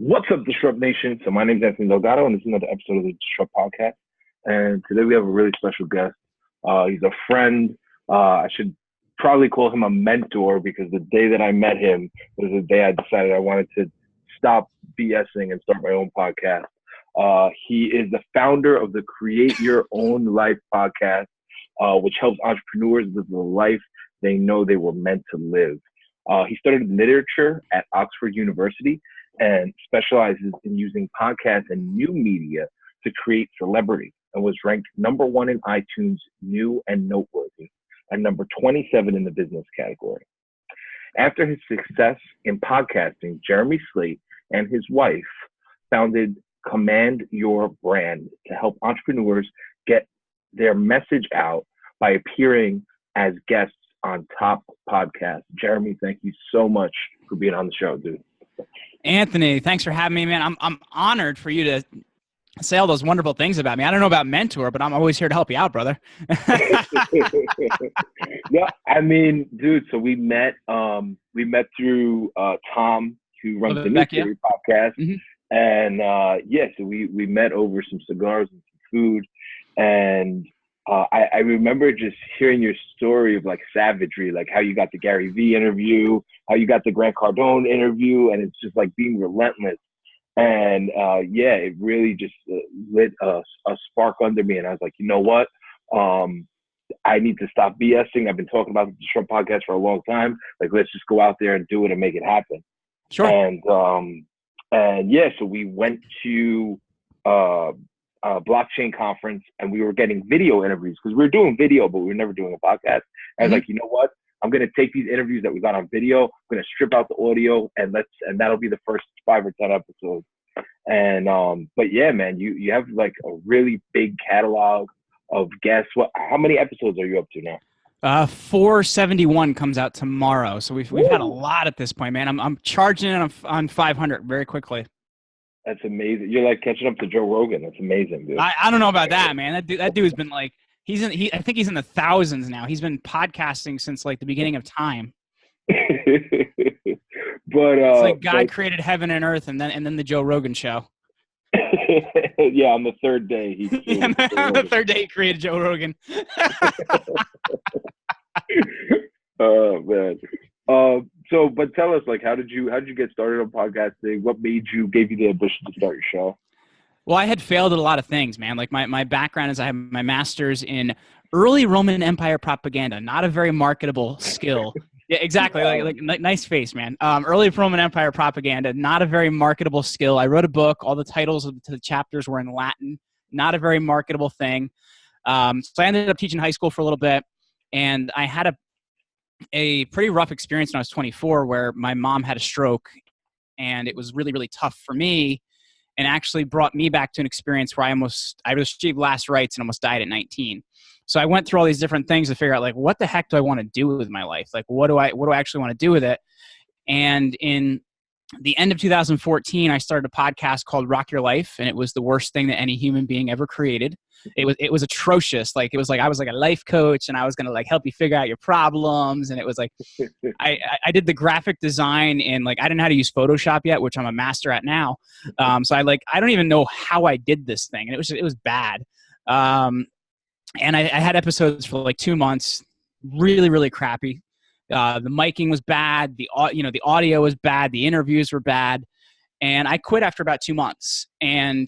What's up, Disrupt Nation? So my name is Anthony Delgado, and this is another episode of the Disrupt Podcast. And today we have a really special guest. He's a friend. I should probably call him a mentor because the day that I met him was the day I decided I wanted to stop BSing and start my own podcast. He is the founder of the Create Your Own Life podcast, which helps entrepreneurs live the life they know they were meant to live. He studied literature at Oxford University and specializes in using podcasts and new media to create celebrity, and was ranked #1 in iTunes New and Noteworthy and number 27 in the business category. After his success in podcasting, Jeremy Slate and his wife founded Command Your Brand to help entrepreneurs get their message out by appearing as guests on top podcasts. Jeremy, thank you so much for being on the show, dude. Anthony, thanks for having me, man. I'm honored for you to say all those wonderful things about me. I don't know about mentor, but I'm always here to help you out, brother. Yeah, I mean, dude, so we met through Tom, who runs the New Theory podcast. Mm-hmm. And so we met over some cigars and some food. And I remember just hearing your story of like savagery, like how you got the Gary Vee interview, how you got the Grant Cardone interview, and it's just like being relentless. And it really just lit a spark under me. And I was like, you know what? I need to stop BSing. I've been talking about the Disrupt podcast for a long time. Like, let's just go out there and do it and make it happen. Sure. So we went to a blockchain conference, and we were getting video interviews because we were doing video, but we were never doing a podcast. I was like, you know what? I'm going to take these interviews that we got on video. I'm going to strip out the audio, and that'll be the first 5 or 10 episodes. And, but yeah, man, you have like a really big catalog of guests. How many episodes are you up to now? 471 comes out tomorrow. So we've had a lot at this point, man. I'm charging on 500 very quickly. That's amazing. You're like catching up to Joe Rogan. That's amazing, dude. I don't know about that, man. That dude's been like, I think he's in the thousands now. He's been podcasting since like the beginning of time. But it's like God created heaven and earth, and then the Joe Rogan show. Yeah, on the third day on the third day he created Joe Rogan. Oh man. But tell us, like, how did you get started on podcasting? What gave you the ambition to start your show? Well, I had failed at a lot of things, man. Like my background is I have my master's in early Roman Empire propaganda, not a very marketable skill. Yeah, exactly. Like nice face, man. Early Roman Empire propaganda, not a very marketable skill. I wrote a book. All the titles of the chapters were in Latin. Not a very marketable thing. So I ended up teaching high school for a little bit, and I had a pretty rough experience when I was 24 where my mom had a stroke, and it was really, really tough for me, and actually brought me back to an experience where I received last rites and almost died at 19. So I went through all these different things to figure out, like, what the heck do I want to do with my life? Like, what do I actually want to do with it? And in the end of 2014, I started a podcast called Rock Your Life, and it was the worst thing that any human being ever created. It was atrocious. Like, it was like I was like a life coach, and I was gonna like help you figure out your problems. And it was like I did the graphic design, and like I didn't know how to use Photoshop yet, which I'm a master at now. So I don't even know how I did this thing, and it was bad. And I had episodes for like 2 months, really, really crappy. The miking was bad. The audio was bad. The interviews were bad. And I quit after about 2 months. And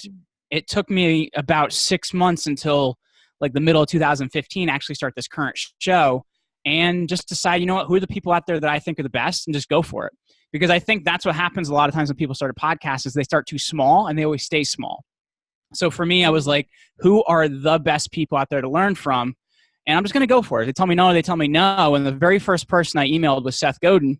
it took me about 6 months until like the middle of 2015 actually start this current show and just decide, you know what, who are the people out there that I think are the best, and just go for it. Because I think that's what happens a lot of times when people start a podcast is they start too small and they always stay small. So for me, I was like, who are the best people out there to learn from? And I'm just going to go for it. They tell me no, they tell me no. And the very first person I emailed was Seth Godin.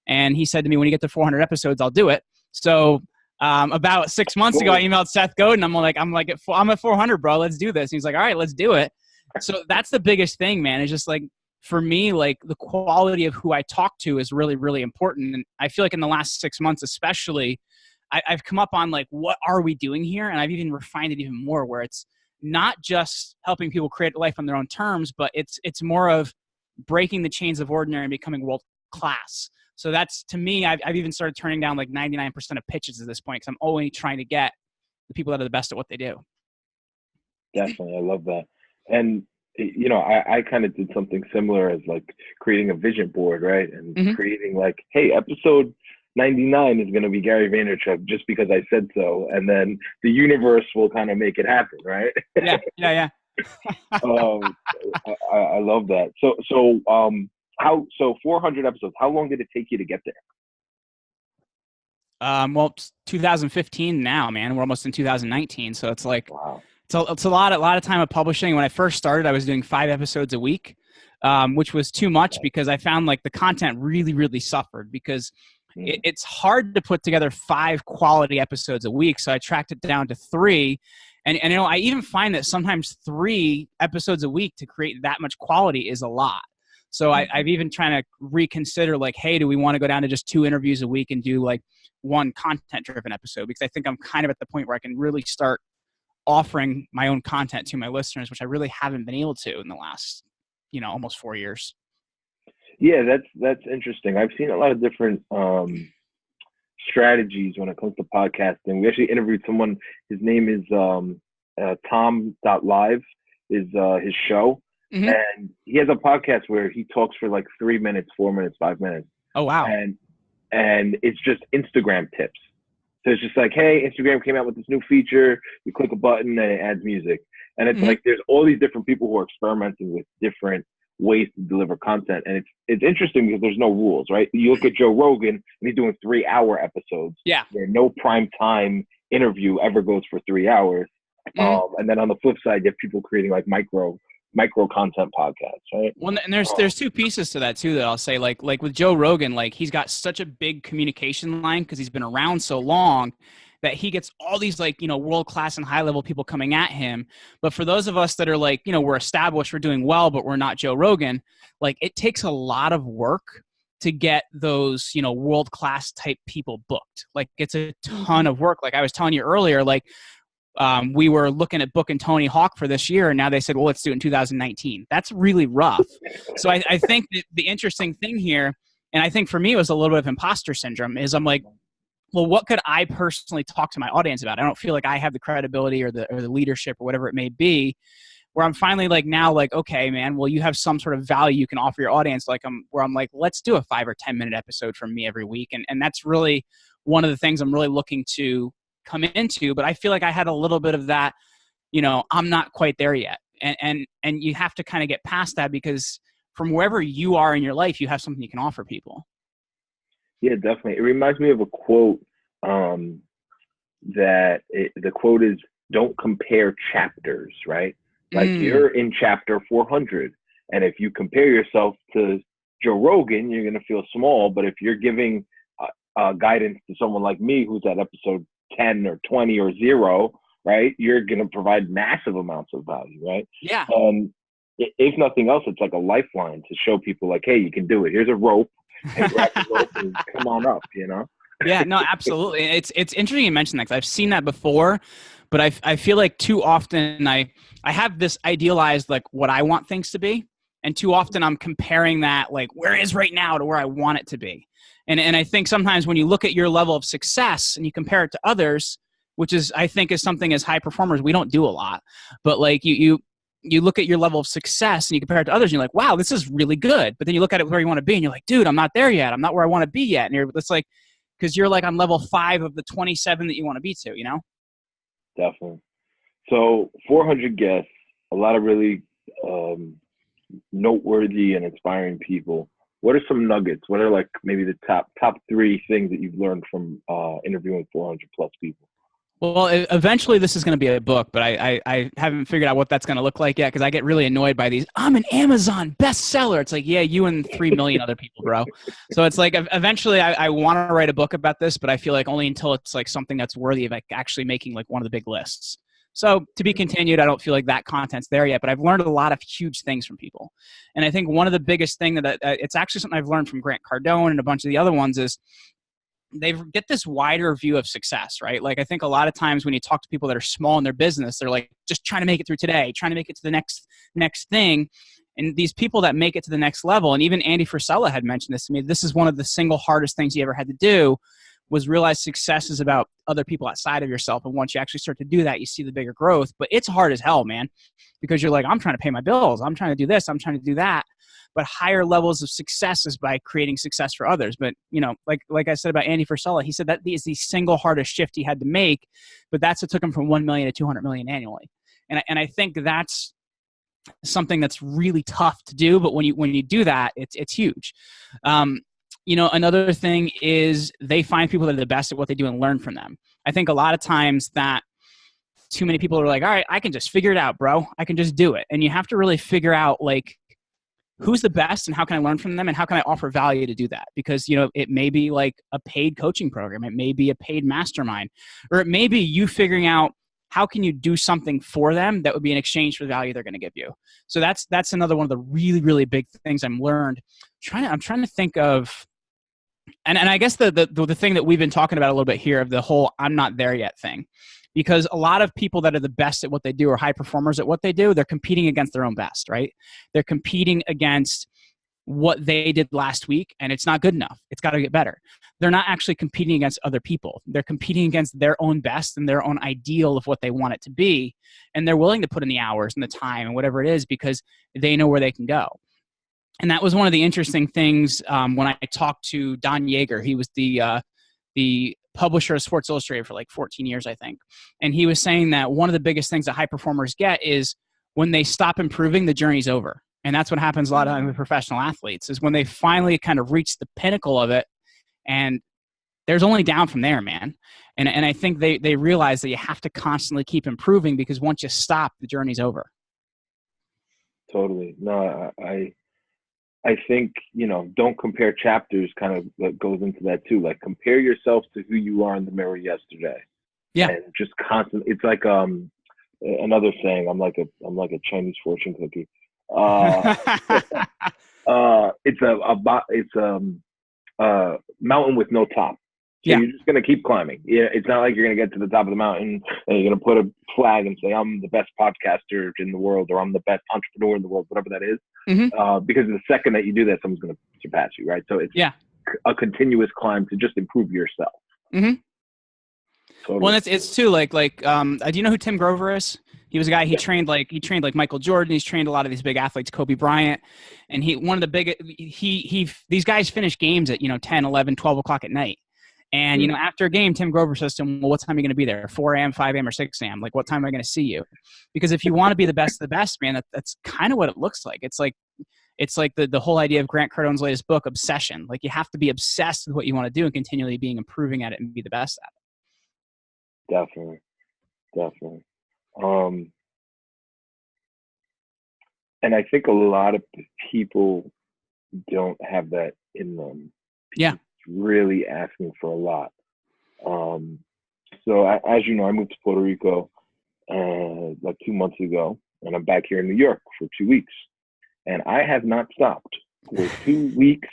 And he said to me, when you get to 400 episodes, I'll do it. So about 6 months ago, I emailed Seth Godin. I'm at 400, bro. Let's do this. And he's like, all right, let's do it. So that's the biggest thing, man. It's just like, for me, like the quality of who I talk to is really, really important. And I feel like in the last 6 months, especially, I've come up on like, what are we doing here? And I've even refined it even more, where it's not just helping people create a life on their own terms, but it's more of breaking the chains of ordinary and becoming world class. So that's, to me, I've even started turning down like 99% of pitches at this point because I'm always trying to get the people that are the best at what they do. Definitely. I love that. And, you know, I kind of did something similar as like creating a vision board, right? And creating like, hey, episode 99 is going to be Gary Vaynerchuk just because I said so. And then the universe will kind of make it happen, right? Yeah. I love that. So 400 episodes, how long did it take you to get there? Well, it's 2015 now, man. We're almost in 2019. So it's like, wow. It's a lot of time of publishing. When I first started, I was doing 5 episodes a week, which was too much because I found like the content really, really suffered because it's hard to put together 5 quality episodes a week. So I tracked it down to 3. And you know, I even find that sometimes 3 episodes a week to create that much quality is a lot. So I've even trying to reconsider like, hey, do we want to go down to just 2 interviews a week and do like 1 content-driven episode? Because I think I'm kind of at the point where I can really start offering my own content to my listeners, which I really haven't been able to in the last, you know, almost 4 years. Yeah, that's interesting. I've seen a lot of different strategies when it comes to podcasting. We actually interviewed someone. His name is Tom.live is his show. And he has a podcast where he talks for like 3 minutes, 4 minutes, 5 minutes. Oh, wow. And it's just Instagram tips. So it's just like, hey, Instagram came out with this new feature. You click a button and it adds music. And it's like there's all these different people who are experimenting with different ways to deliver content. And it's interesting because there's no rules, right? You look at Joe Rogan and he's doing 3-hour episodes. Yeah. Where no prime time interview ever goes for 3 hours. And then on the flip side, you have people creating like micro content podcasts, right? Well, and there's 2 pieces to that too that I'll say. Like with Joe Rogan, like he's got such a big communication line because he's been around so long that he gets all these like, you know, world-class and high-level people coming at him. But for those of us that are like, you know, we're established, we're doing well, but we're not Joe Rogan, like it takes a lot of work to get those, you know, world-class type people booked. Like it's a ton of work. Like I was telling you earlier, like we were looking at booking Tony Hawk for this year, and now they said, well, let's do it in 2019. That's really rough. So I think that the interesting thing here, and I think for me it was a little bit of imposter syndrome, is I'm like, well, what could I personally talk to my audience about? I don't feel like I have the credibility or the leadership or whatever it may be, where I'm finally like now like, okay, man, well, you have some sort of value you can offer your audience. Like where I'm like, let's do a 5 or 10 minute episode from me every week. And that's really one of the things I'm really looking to come into. But I feel like I had a little bit of that, you know, I'm not quite there yet. And you have to kind of get past that because from wherever you are in your life, you have something you can offer people. Yeah, definitely. It reminds me of a quote the quote is, don't compare chapters, right? Like you're in chapter 400. And if you compare yourself to Joe Rogan, you're going to feel small. But if you're giving guidance to someone like me, who's at episode 10 or 20 or 0, right? You're going to provide massive amounts of value, right? Yeah. If nothing else, it's like a lifeline to show people like, hey, you can do it. Here's a rope. And grab the rope and come on up, you know? Yeah, no, absolutely. It's interesting you mentioned that because I've seen that before, but I feel like too often I have this idealized like what I want things to be, and too often I'm comparing that like where it is right now to where I want it to be. And I think sometimes when you look at your level of success and you compare it to others, which is I think is something as high performers we don't do a lot, but like you look at your level of success and you compare it to others and you're like, wow, this is really good. But then you look at it where you want to be and you're like, dude, I'm not there yet. I'm not where I want to be yet. And it's like, because you're like on level 5 of the 27 that you want to be to, you know? Definitely. So 400 guests, a lot of really noteworthy and inspiring people. What are some nuggets? What are like maybe the top 3 things that you've learned from interviewing 400 plus people? Well, eventually this is going to be a book, but I haven't figured out what that's going to look like yet because I get really annoyed by these. I'm an Amazon bestseller. It's like, yeah, you and 3 million other people, bro. So it's like eventually I want to write a book about this, but I feel like only until it's like something that's worthy of like actually making like one of the big lists. So to be continued, I don't feel like that content's there yet, but I've learned a lot of huge things from people. And I think one of the biggest thing that it's actually something I've learned from Grant Cardone and a bunch of the other ones is they get this wider view of success, right? Like I think a lot of times when you talk to people that are small in their business, they're like just trying to make it through today, trying to make it to the next thing. And these people that make it to the next level, and even Andy Frisella had mentioned this to me, this is one of the single hardest things he ever had to do, was realize success is about other people outside of yourself. And once you actually start to do that, you see the bigger growth. But it's hard as hell, man, because you're like, I'm trying to pay my bills. I'm trying to do this. I'm trying to do that. But higher levels of success is by creating success for others. But, you know, like I said about Andy Frisella, he said that is the single hardest shift he had to make, but that's what took him from 1 million to 200 million annually. And I think that's something that's really tough to do. But when you do that, it's huge. You know, another thing is they find people that are the best at what they do and learn from them. I think a lot of times that too many people are like, all right, I can just figure it out, bro. I can just do it. And you have to really figure out, like, who's the best and how can I learn from them and how can I offer value to do that? Because, you know, it may be like a paid coaching program. It may be a paid mastermind, or it may be you figuring out how can you do something for them that would be in exchange for the value they're going to give you. So that's another one of the really, really big things I've learned. I'm trying to think of, and I guess the thing that we've been talking about a little bit here of the whole I'm not there yet thing, because a lot of people that are the best at what they do or high performers at what they do, they're competing against their own best, right? They're competing against what they did last week, and it's not good enough. It's got to get better. They're not actually competing against other people. They're competing against their own best and their own ideal of what they want it to be, and they're willing to put in the hours and the time and whatever it is because they know where they can go. And that was one of the interesting things when I talked to Don Yeager. He was the publisher of Sports Illustrated for like 14 years, I think. And he was saying that one of the biggest things that high performers get is when they stop improving, the journey's over. And that's what happens a lot of time with professional athletes, is when they finally kind of reach the pinnacle of it, and there's only down from there, man. And I think they realize that you have to constantly keep improving, because once you stop, the journey's over. Totally. No, I think, you know, don't compare chapters kind of that goes into that too. Like, compare yourself to who you are in the mirror yesterday. Yeah. And just constantly, it's like another saying, I'm like a Chinese fortune cookie. It's a mountain with no top. So you're just going to keep climbing. Yeah, it's not like you're going to get to the top of the mountain and you're going to put a flag and say, I'm the best podcaster in the world, or I'm the best entrepreneur in the world, whatever that is. Mm-hmm. Because the second that you do that, someone's going to surpass you, right? So it's a continuous climb to just improve yourself. Mm-hmm. Totally. Well, it's too like do you know who Tim Grover is? He was a guy, he trained like Michael Jordan. He's trained a lot of these big athletes, Kobe Bryant. And these guys finish games at, 10, 11, 12 o'clock at night. And, after a game, Tim Grover says to him, well, what time are you going to be there? 4 a.m., 5 a.m., or 6 a.m.? Like, what time am I going to see you? Because if you want to be the best of the best, man, that's kind of what it looks like. It's like the whole idea of Grant Cardone's latest book, Obsession. Like, you have to be obsessed with what you want to do and continually improving at it and be the best at it. Definitely. And I think a lot of people don't have that in them. Yeah. Really asking for a lot. So as you know, I moved to Puerto Rico like 2 months ago, and I'm back here in New York for 2 weeks, and I have not stopped for 2 weeks.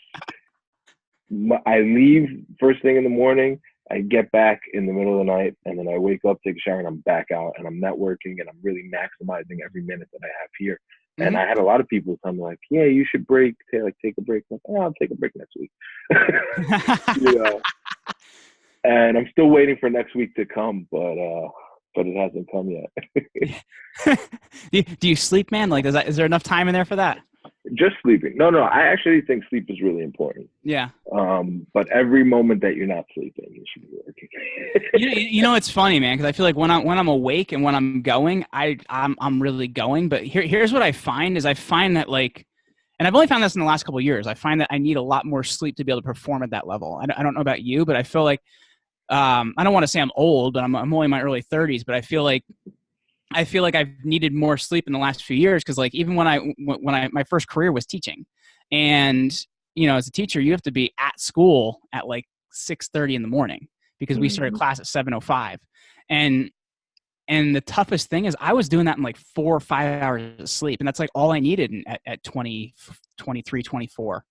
I leave first thing in the morning, I get back in the middle of the night, and then I wake up, take a shower, and I'm back out, and I'm networking, and I'm really maximizing every minute that I have here. Mm-hmm. And I had a lot of people tell me like, yeah, you should take a break. I'm like, I'll take a break next week. And I'm still waiting for next week to come, but it hasn't come yet. Do you sleep, man? Like, is there enough time in there for that? Just sleeping. No, I actually think sleep is really important. Yeah. But every moment that you're not sleeping, you should be working. It's funny, man, because I feel like when I'm awake and when I'm going, I'm really going. But here's what I find that, like, and I've only found this in the last couple of years. I find that I need a lot more sleep to be able to perform at that level. I don't know about you, but I feel like I don't want to say I'm old, but I'm only in my early 30s. But I feel like I've needed more sleep in the last few years, because, like, even when my first career was teaching, and as a teacher you have to be at school at like 6:30 in the morning, because we started class at 7:05, and the toughest thing is I was doing that in like 4 or 5 hours of sleep, and that's like all I needed at 20, 23, 24.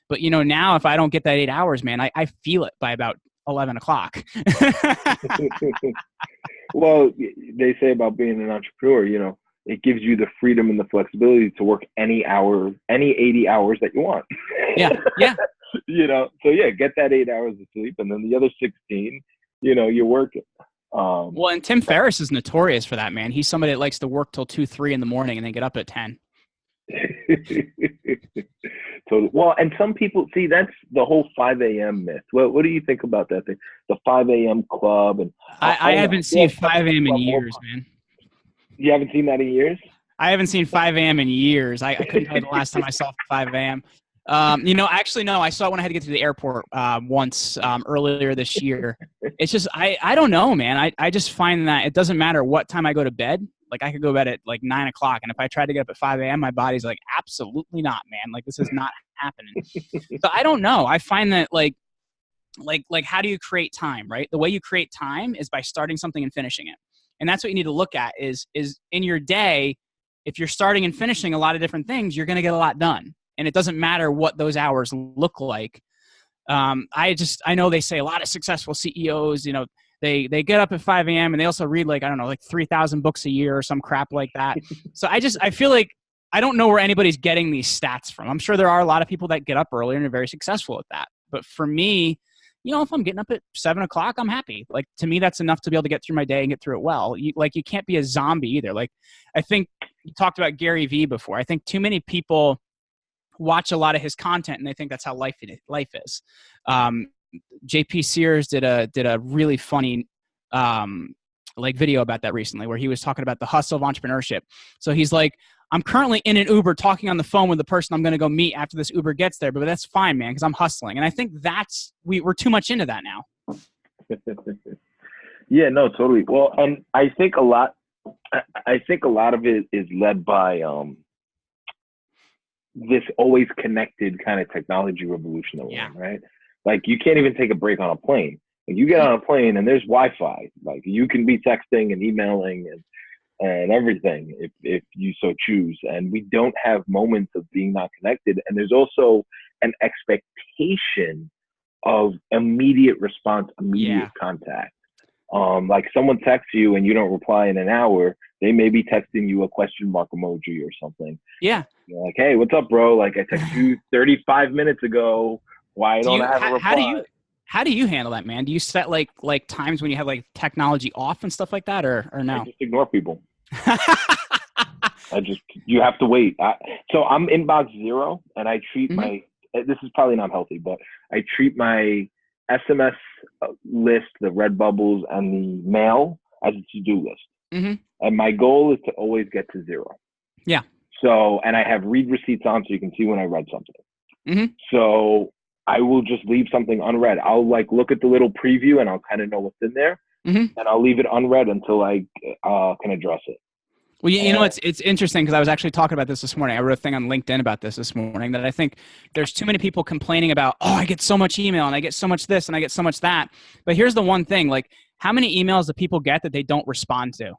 But now if I don't get that 8 hours, man, I feel it by about 11 o'clock. Well, they say about being an entrepreneur, it gives you the freedom and the flexibility to work any 80 hours that you want. Yeah. Yeah. So yeah, get that 8 hours of sleep, and then the other 16, you're working. Well, and Tim Ferriss is notorious for that, man. He's somebody that likes to work till 2, 3 in the morning and then get up at 10. Totally. Well, and some people see that's the whole 5 a.m. myth. What do you think about that thing? The 5 a.m. club, and I haven't seen 5 a.m. in years, man. You haven't seen that in years? I haven't seen 5 a.m. in years. I couldn't tell you the last time I saw 5 a.m. Actually, no, I saw it when I had to get to the airport once earlier this year. It's just, I don't know, man. I just find that it doesn't matter what time I go to bed. Like, I could go to bed at like 9 o'clock, and if I tried to get up at 5 a.m., my body's like, absolutely not, man. Like, this is not happening. So I don't know. I find that like, how do you create time, right? The way you create time is by starting something and finishing it. And that's what you need to look at is in your day, if you're starting and finishing a lot of different things, you're going to get a lot done. And it doesn't matter what those hours look like. I know they say a lot of successful CEOs, they get up at 5 a.m. and they also read like 3,000 books a year or some crap like that. So I feel like I don't know where anybody's getting these stats from. I'm sure there are a lot of people that get up early and are very successful at that. But for me, if I'm getting up at 7 o'clock, I'm happy. Like, to me, that's enough to be able to get through my day and get through it well. You can't be a zombie either. Like, I think you talked about Gary Vee before. I think too many people watch a lot of his content and they think that's how life is. JP Sears did a really funny video about that recently, where he was talking about the hustle of entrepreneurship. So he's like, I'm currently in an Uber talking on the phone with the person I'm going to go meet after this Uber gets there, but that's fine, man, because I'm hustling. And I think we're too much into that now. Yeah, no, totally. Well, and I think a lot of it is led by this always connected kind of technology revolution that we're in, right? Like, you can't even take a break on a plane. Like, you get on a plane and there's Wi-Fi. Like, you can be texting and emailing and everything if you so choose. And we don't have moments of being not connected. And there's also an expectation of immediate response, immediate contact. Like, someone texts you and you don't reply in an hour, they may be texting you a question mark emoji or something. Yeah. You're like, hey, what's up, bro? Like, I texted you 35 minutes ago. Why don't I have a reply? How do you handle that, man? Do you set like times when you have like technology off and stuff like that, or no? I just ignore people. You have to wait. So I'm inbox 0, and I treat this is probably not healthy, but I treat my SMS list, the red bubbles, and the mail as a to-do list. Mm-hmm. And my goal is to always get to 0. Yeah. So, and I have read receipts on so you can see when I read something. Mm-hmm. So I will just leave something unread. I'll like look at the little preview and I'll kind of know what's in there, and I'll leave it unread until I can address it. Well, it's interesting because I was actually talking about this morning. I wrote a thing on LinkedIn about this morning, that I think there's too many people complaining about, I get so much email and I get so much this and I get so much that. But here's the one thing, like, how many emails do people get that they don't respond to?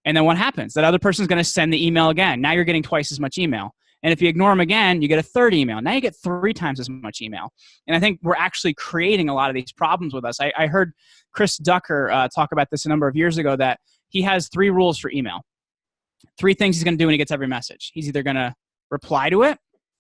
And then what happens? That other person's going to send the email again. Now you're getting twice as much email. And if you ignore them again, you get a third email. Now you get 3 times as much email. And I think we're actually creating a lot of these problems with us. I heard Chris Ducker talk about this a number of years ago, that he has 3 rules for email. 3 things he's going to do when he gets every message. He's either going to reply to it,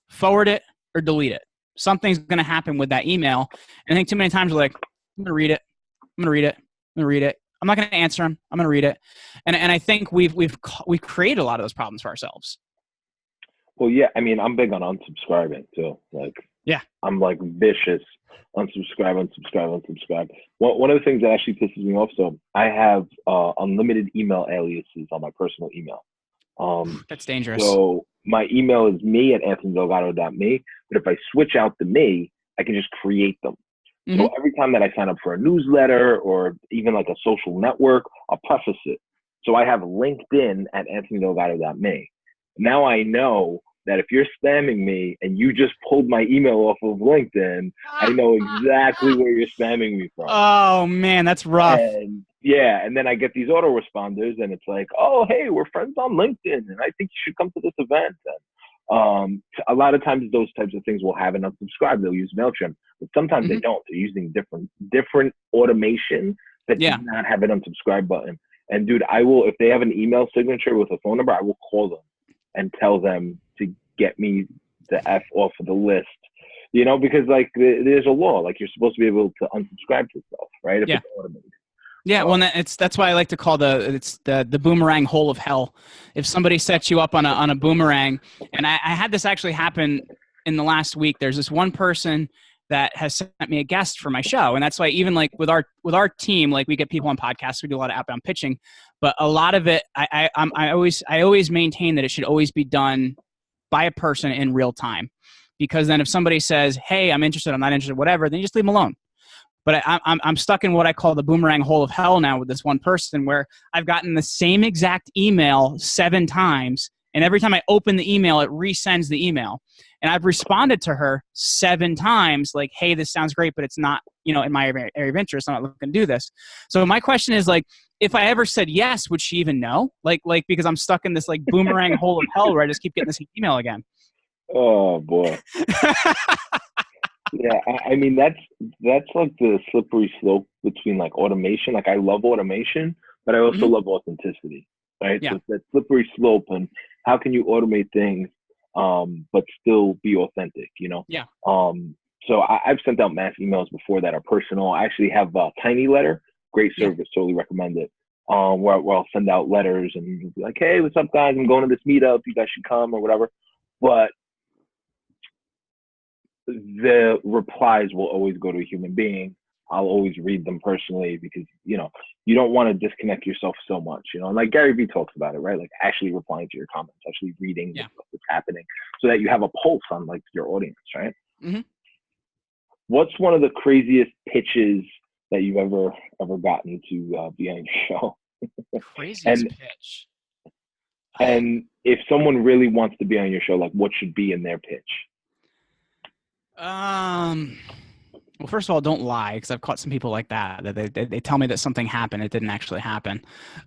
forward it, or delete it. Something's going to happen with that email. And I think too many times we're like, I'm going to read it. I'm going to read it. I'm going to read it. I'm not going to answer him. I'm going to read it. And I think we've created a lot of those problems for ourselves. Well, yeah, I mean, I'm big on unsubscribing too. Like, yeah, I'm like vicious. Unsubscribe. One of the things that actually pisses me off, so I have unlimited email aliases on my personal email. That's dangerous. So my email is me@anthonydelgado.me, but if I switch out the me, I can just create them. Mm-hmm. So every time that I sign up for a newsletter or even like a social network, I'll preface it. So I have LinkedIn at anthonydelgado.me. Now I know that if you're spamming me and you just pulled my email off of LinkedIn, I know exactly where you're spamming me from. Oh man, that's rough. And then I get these autoresponders and it's like, oh, hey, we're friends on LinkedIn and I think you should come to this event. And a lot of times those types of things will have an unsubscribe. They'll use MailChimp, but sometimes they don't. They're using different automation that does not have an unsubscribe button. And dude, I will, if they have an email signature with a phone number, I will call them and tell them to get me the F off of the list. You know, because like there's a law, like you're supposed to be able to unsubscribe to stuff, right? If Yeah. it's automated. Yeah, well, that's why I like to call the boomerang hole of hell. If somebody sets you up on a boomerang, and I had this actually happen in the last week. There's this one person that has sent me a guest for my show, and that's why even like with our team, like we get people on podcasts, we do a lot of outbound pitching, but a lot of it, I always maintain that it should always be done by a person in real time, because then if somebody says, "Hey, I'm interested," "I'm not interested," whatever, then you just leave them alone. But I'm stuck in what I call the boomerang hole of hell now with this one person, where I've gotten the same exact email 7 times, and every time I open the email, it resends the email. And I've responded to her 7 times, like, "Hey, this sounds great, but it's not, in my area of interest. I'm not looking to do this." So my question is, like, if I ever said yes, would she even know? Like because I'm stuck in this like boomerang hole of hell where I just keep getting this email again. Oh boy. Yeah, I mean that's like the slippery slope between like automation. Like I love automation, but I also love authenticity, right? Yeah. So it's that slippery slope, and how can you automate things, but still be authentic? Yeah. So I've sent out mass emails before that are personal. I actually have a Tiny Letter, great service, totally recommend it. Where I'll send out letters and be like, "Hey, what's up, guys? I'm going to this meetup. You guys should come," or whatever. But the replies will always go to a human being. I'll always read them personally because, you don't want to disconnect yourself so much, and like Gary Vee talks about it, right? Like actually replying to your comments, actually reading what's happening so that you have a pulse on like your audience, right? Mm-hmm. What's one of the craziest pitches that you've ever gotten to be on your show? Craziest pitch. And if someone really wants to be on your show, like what should be in their pitch? Well, first of all, don't lie, because I've caught some people like that they tell me that something happened, it didn't actually happen.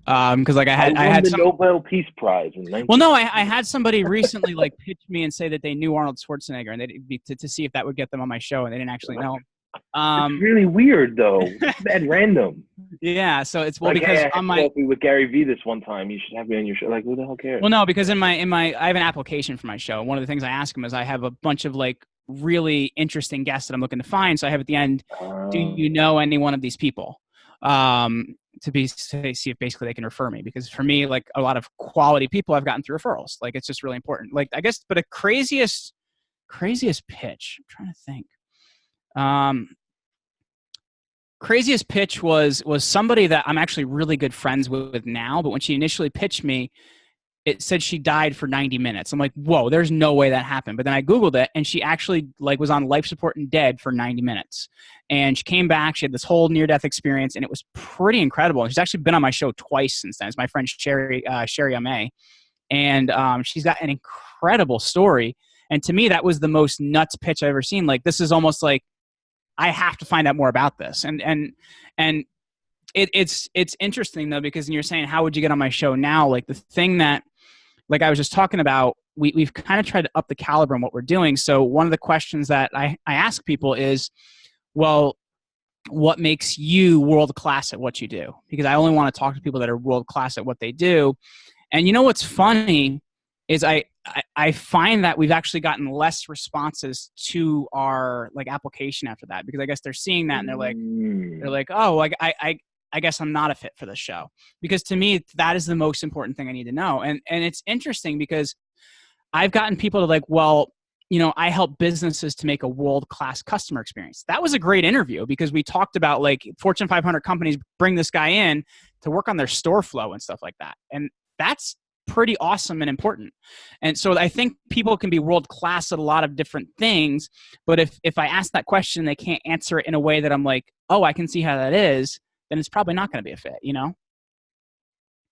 Because like I had the Nobel Peace Prize in 19. Well, no, I had somebody recently like pitch me and say that they knew Arnold Schwarzenegger, and to see if that would get them on my show, and they didn't actually know him. It's really weird though. It's bad random. Yeah, so it's like, because hey, I on my with Gary Vee this one time, you should have me on your show. Like, who the hell cares? Well, no, because in my I have an application for my show. One of the things I ask them is I have a bunch of like really interesting guests that I'm looking to find. So I have at the end, do you know any one of these people? To see if basically they can refer me, because for me, like a lot of quality people I've gotten through referrals. Like it's just really important. Like I guess, but a craziest pitch. I'm trying to think. Craziest pitch was somebody that I'm actually really good friends with now, but when she initially pitched me, it said she died for 90 minutes. I'm like, whoa, there's no way that happened. But then I Googled it, and she actually like was on life support and dead for 90 minutes. And she came back. She had this whole near-death experience, and it was pretty incredible. And she's actually been on my show twice since then. It's my friend Sherry Amay. And she's got an incredible story. And to me, that was the most nuts pitch I've ever seen. Like, this is almost like, I have to find out more about this. And it's interesting though, because you're saying, how would you get on my show now? Like the thing that, like I was just talking about, we've kind of tried to up the caliber in what we're doing. So one of the questions that I ask people is, well, what makes you world class at what you do? Because I only want to talk to people that are world class at what they do. And you know what's funny is I find that we've actually gotten less responses to our like application after that, because I guess they're seeing that and they're like, oh, like I guess I'm not a fit for this show. Because to me, that is the most important thing I need to know. And it's interesting because I've gotten people to like, well, I help businesses to make a world-class customer experience. That was a great interview because we talked about like Fortune 500 companies bring this guy in to work on their store flow and stuff like that. And that's pretty awesome and important. And so I think people can be world-class at a lot of different things, but if I ask that question, they can't answer it in a way that I'm like, oh, I can see how that is, then it's probably not going to be a fit,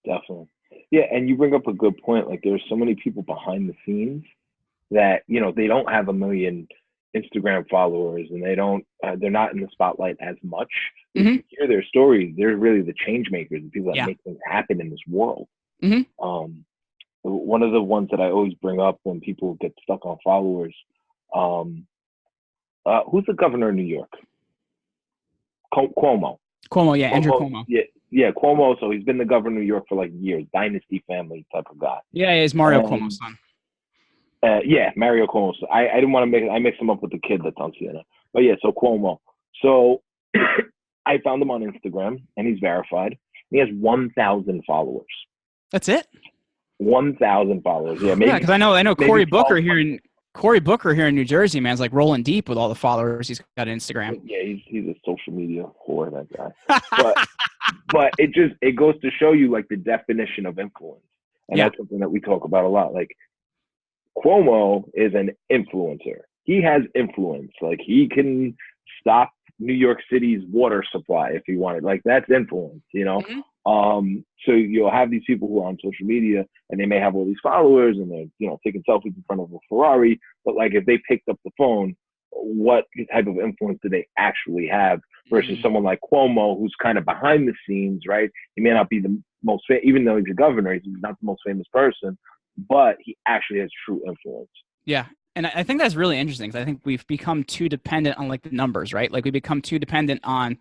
Definitely. Yeah, and you bring up a good point. Like there's so many people behind the scenes that, they don't have a million Instagram followers, and they're not in the spotlight as much. Mm-hmm. You hear their stories. They're really the change makers, the people that make things happen in this world. Mm-hmm. One of the ones that I always bring up when people get stuck on followers, who's the governor of New York? Cuomo. Cuomo, yeah, Andrew Cuomo. Yeah, yeah, Cuomo. So he's been the governor of New York for like years, dynasty family type of guy. Yeah, he's Mario Cuomo's son. Yeah, Mario Cuomo. So I didn't want to I mixed him up with the kid that's on CNN. But yeah, so Cuomo. So I found him on Instagram, and he's verified. He has 1,000 followers. That's it. 1,000 followers. Yeah, maybe. Yeah, because I know Cory Booker here in New Jersey, man, is like rolling deep with all the followers he's got on Instagram. Yeah, he's a social media whore, that guy. But it goes to show you like the definition of influence, and that's something that we talk about a lot. Like Cuomo is an influencer. He has influence. Like he can stop New York City's water supply if he wanted. Like that's influence, you know. Mm-hmm. So you'll have these people who are on social media and they may have all these followers and they're, you know, taking selfies in front of a Ferrari, but like if they picked up the phone, what type of influence do they actually have versus someone like Cuomo, who's kind of behind the scenes, right? He may not be the most even though he's a governor, he's not the most famous person, but he actually has true influence. Yeah. And I think that's really interesting because I think we've become too dependent on like the numbers, right? Like we become too dependent on,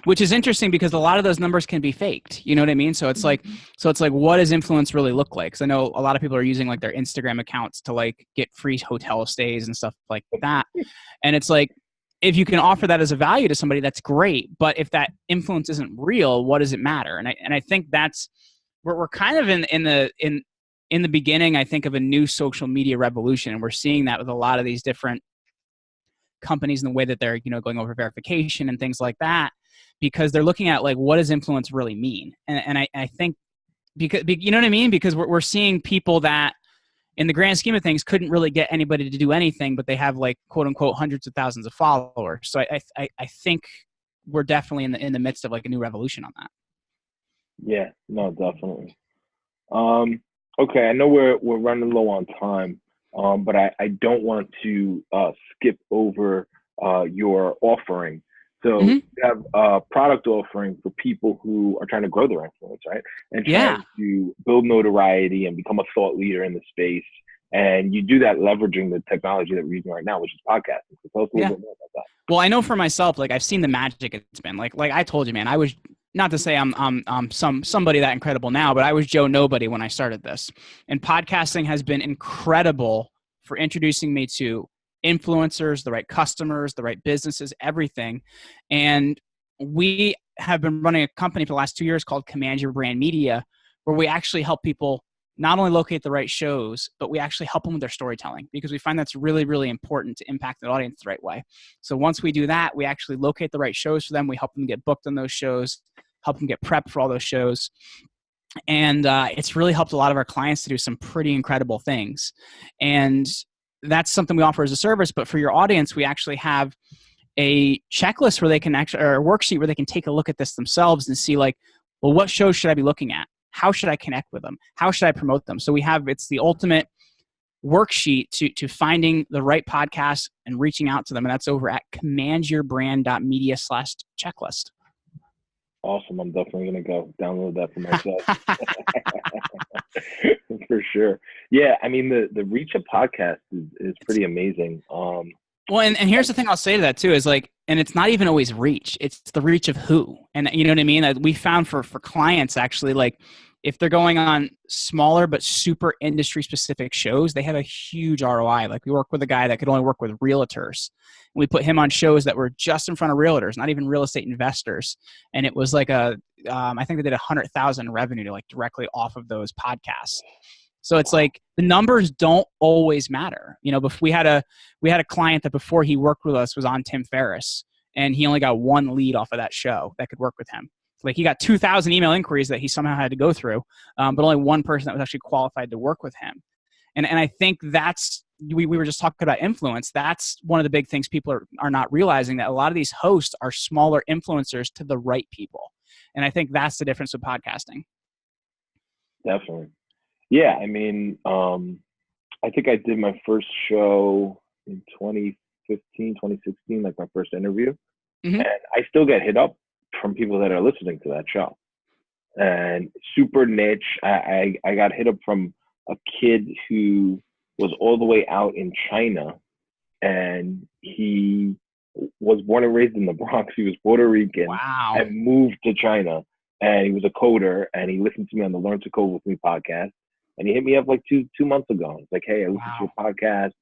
which is interesting because a lot of those numbers can be faked. You know what I mean? So it's like, what does influence really look like? Because I know a lot of people are using like their Instagram accounts to like get free hotel stays and stuff like that. And it's like, if you can offer that as a value to somebody, that's great. But if that influence isn't real, what does it matter? And I think that's we're kind of in the beginning, I think, of a new social media revolution. And we're seeing that with a lot of these different companies and the way that they're, you know, going over verification and things like that, because they're looking at like, what does influence really mean? And I think because, you know what I mean? Because we're seeing people that in the grand scheme of things couldn't really get anybody to do anything, but they have like quote unquote hundreds of thousands of followers. So I think we're definitely in the midst of like a new revolution on that. Yeah, no, definitely. Okay, I know we're running low on time, but I don't want to skip over your offering. So you have a product offering for people who are trying to grow their influence, right? And trying to build notoriety and become a thought leader in the space. And you do that leveraging the technology that we're using right now, which is podcasting. So tell us a little bit more about that. Well, I know for myself, like I've seen the magic it's been. Like I told you, man, I was not to say I'm somebody that incredible now, but I was Joe Nobody when I started this. And podcasting has been incredible for introducing me to influencers, the right customers, the right businesses, everything. And we have been running a company for the last 2 years called Command Your Brand Media, where we actually help people not only locate the right shows, but we actually help them with their storytelling because we find that's really, really important to impact the audience the right way. So once we do that, we actually locate the right shows for them. We help them get booked on those shows, help them get prepped for all those shows. And it's really helped a lot of our clients to do some pretty incredible things. And that's something we offer as a service. But for your audience, we actually have a checklist where they can actually, or a worksheet where they can take a look at this themselves and see like, well, what shows should I be looking at? How should I connect with them? How should I promote them? So it's the ultimate worksheet to finding the right podcast and reaching out to them. And that's over at commandyourbrand.media/checklist. Awesome. I'm definitely going to go download that for myself. For sure. Yeah. I mean, the reach of podcast is pretty amazing. Well, and here's the thing I'll say to that too is like, and it's not even always reach, it's the reach of who. And you know what I mean? We found for clients actually, like if they're going on smaller but super industry specific shows, they have a huge ROI. Like we work with a guy that could only work with realtors. And we put him on shows that were just in front of realtors, not even real estate investors. And it was like I think they did 100,000 revenue to like directly off of those podcasts. So it's like the numbers don't always matter. You know, but we had a client that before he worked with us was on Tim Ferriss, and he only got one lead off of that show that could work with him. Like he got 2,000 email inquiries that he somehow had to go through, but only one person that was actually qualified to work with him. And I think that's we were just talking about influence. That's one of the big things people are not realizing, that a lot of these hosts are smaller influencers to the right people. And I think that's the difference with podcasting. Definitely. Yeah, I mean, I think I did my first show in 2015, 2016, like my first interview. And I still get hit up from people that are listening to that show. And super niche. I got hit up from a kid who was all the way out in China, and he was born and raised in the Bronx. He was Puerto Rican. Wow. And moved to China. and he was a coder, and he listened to me on the Learn to Code with Me podcast, and he hit me up like two months ago. It's like, hey, I listened to your podcast.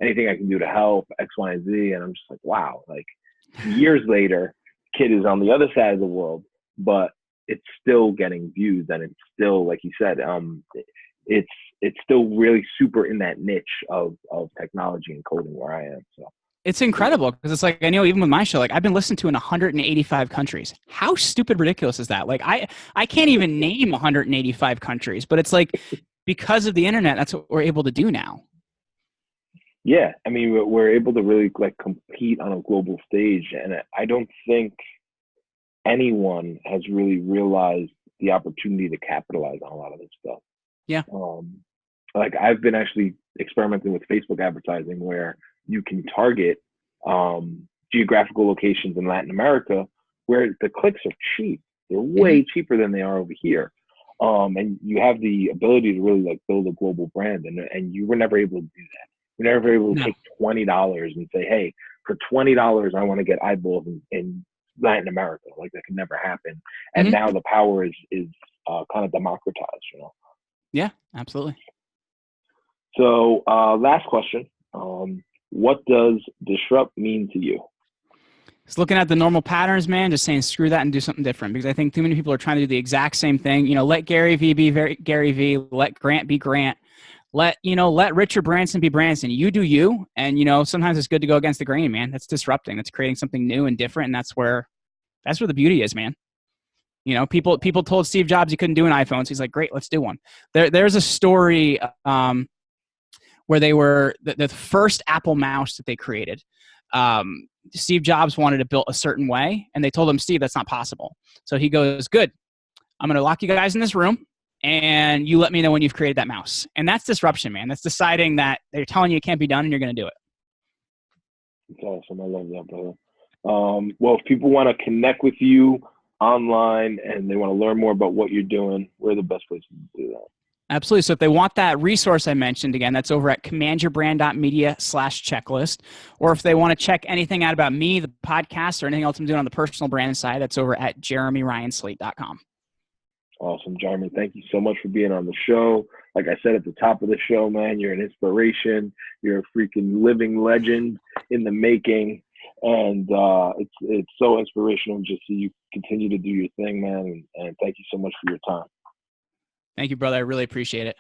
Anything I can do to help X, Y, and Z, and I'm just like, wow. Like years later, kid is on the other side of the world, but it's still getting views, and it's still, like you said, it's still really super in that niche of technology and coding where I am. So it's incredible because it's like, I know even with my show, like I've been listened to in 185 countries. How stupid ridiculous is that? Like I can't even name 185 countries, but it's like because of the internet, that's what we're able to do now. Yeah, I mean, we're able to really like compete on a global stage, and I don't think anyone has really realized the opportunity to capitalize on a lot of this stuff. Yeah. Like I've been actually experimenting with Facebook advertising where you can target geographical locations in Latin America where the clicks are cheap. They're way cheaper than they are over here. And you have the ability to really like build a global brand, and you were never able to do that. You're never able to take $20 and say, hey, for $20, I want to get eyeballs in Latin America. Like that could never happen. And now the power is kind of democratized, you know? Yeah, absolutely. So last question. What does disrupt mean to you? Just looking at the normal patterns, man, just saying screw that and do something different, because I think too many people are trying to do the exact same thing. You know, let Gary Vee be Gary Vee, let Grant be Grant. Let Richard Branson be Branson. You do you. And, sometimes it's good to go against the grain, man. That's disrupting. That's creating something new and different. And that's where the beauty is, man. People told Steve Jobs he couldn't do an iPhone. So he's like, great, let's do one. There's a story where they were the first Apple mouse that they created. Steve Jobs wanted to build a certain way. And they told him, Steve, that's not possible. So he goes, good. I'm going to lock you guys in this room, and you let me know when you've created that mouse. And that's disruption, man. That's deciding that they're telling you it can't be done and you're going to do it. It's awesome. I love that, brother. Well, if people want to connect with you online and they want to learn more about what you're doing, where are the best places to do that? Absolutely. So if they want that resource I mentioned, again, that's over at commandyourbrand.media/checklist. Or if they want to check anything out about me, the podcast, or anything else I'm doing on the personal brand side, that's over at jeremyryanslate.com. Awesome, Jeremy. Thank you so much for being on the show. Like I said at the top of the show, man, you're an inspiration. You're a freaking living legend in the making. And it's so inspirational just to see you continue to do your thing, man. And thank you so much for your time. Thank you, brother. I really appreciate it.